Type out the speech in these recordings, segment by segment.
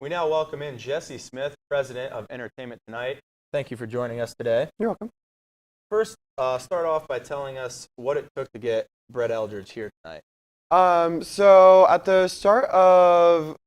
We now welcome in Jesse Smith, President of Entertainment Tonight. Thank you for joining us today. You're welcome. First, start off by telling us what it took to get Brett Eldridge here tonight. So at the start of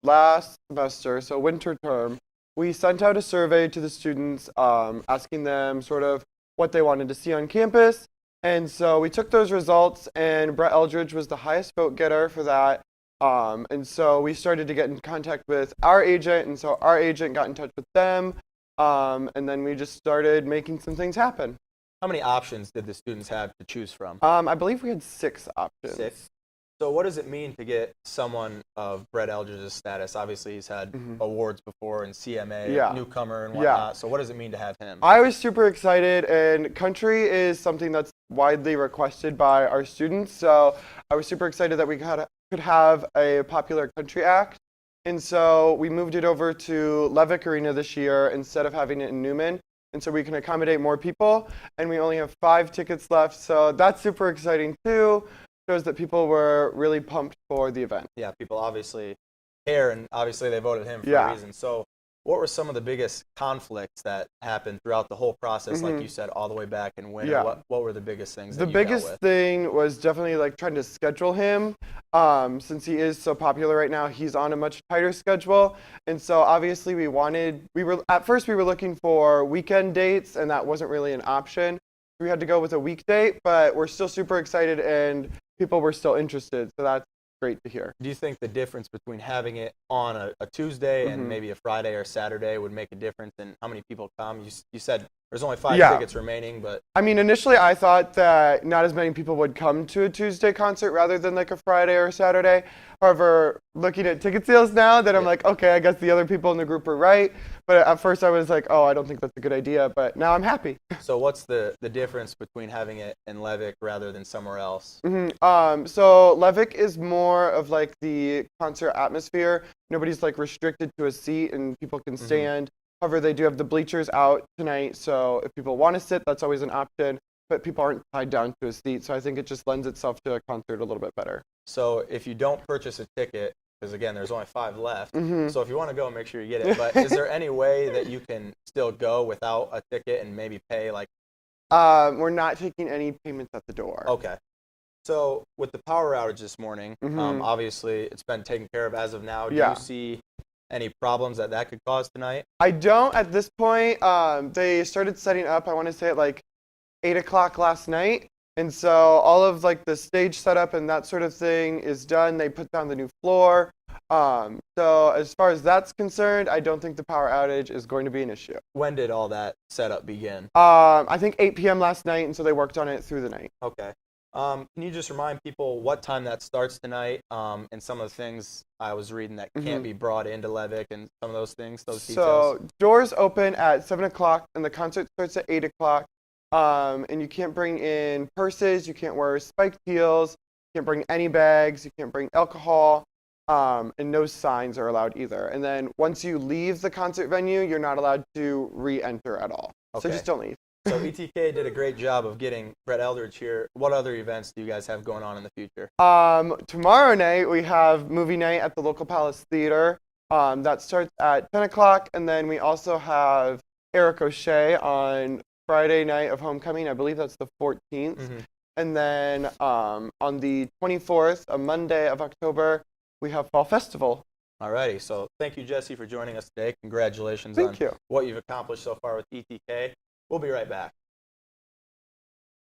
last semester, so winter term, we sent out a survey to the students asking them sort of what they wanted to see on campus. And so we took those results, and Brett Eldridge was the highest vote getter for that. And so we started to get in contact with our agent, and so our agent got in touch with them. And then we just started making some things happen. How many options did the students have to choose from? I believe we had 6 options. 6. So what does it mean to get someone of Brett Eldridge's status? Obviously, he's had awards before in CMA, newcomer and whatnot. So what does it mean to have him? I was super excited, and country is something that's widely requested by our students. So I was super excited that we could have a popular country act. And so we moved it over to Levick Arena this year instead of having it in Newman. And so we can accommodate more people, and we only have 5 tickets left. So that's super exciting too. Shows that people were really pumped for the event. Yeah, people obviously care, and obviously they voted him for a reason. So what were some of the biggest conflicts that happened throughout the whole process, like you said, all the way back in winter? Yeah. What were the biggest things that The you dealt biggest with? thing was definitely like trying to schedule him. Since he is so popular right now, he's on a much tighter schedule. And so obviously at first we were looking for weekend dates, and that wasn't really an option. We had to go with a weekday, but we're still super excited, and people were still interested. So that's great to hear. Do you think the difference between having it on a Tuesday and maybe a Friday or Saturday would make a difference in how many people come? You said there's only 5 tickets remaining, but I mean, initially I thought that not as many people would come to a Tuesday concert rather than like a Friday or a Saturday. However, looking at ticket sales now, that I'm like, okay, I guess the other people in the group were right. But at first I was like, oh, I don't think that's a good idea. But now I'm happy. So what's the difference between having it in Levick rather than somewhere else? So Levick is more of like the concert atmosphere. Nobody's like restricted to a seat, and people can stand. However, they do have the bleachers out tonight, so if people want to sit, that's always an option, but people aren't tied down to a seat, so I think it just lends itself to a concert a little bit better. So if you don't purchase a ticket, because again, there's only 5 left, so if you want to go, make sure you get it, but is there any way that you can still go without a ticket and maybe pay like? We're not taking any payments at the door. Okay. So with the power outage this morning, obviously it's been taken care of as of now. Do you see any problems that could cause tonight? I don't at this point. They started setting up, I want to say at like 8 o'clock last night. And so all of like the stage setup and that sort of thing is done. They put down the new floor. So as far as that's concerned, I don't think the power outage is going to be an issue. When did all that setup begin? I think 8 p.m. last night, and so they worked on it through the night. Okay. Can you just remind people what time that starts tonight, and some of the things I was reading that can't be brought into Levick, and some of those things, those details? So doors open at 7 o'clock, and the concert starts at 8 o'clock. And you can't bring in purses, you can't wear spiked heels, you can't bring any bags, you can't bring alcohol, and no signs are allowed either. And then once you leave the concert venue, you're not allowed to re-enter at all. Okay. So just don't leave. So ETK did a great job of getting Brett Eldridge here. What other events do you guys have going on in the future? Tomorrow night we have movie night at the local Palace Theater. That starts at 10 o'clock, and then we also have Eric O'Shea on Friday night of homecoming. I believe that's the 14th. And then on the 24th, a Monday of October, we have Fall Festival. Alrighty, so thank you, Jesse, for joining us today. Congratulations on what you've accomplished so far with ETK. We'll be right back.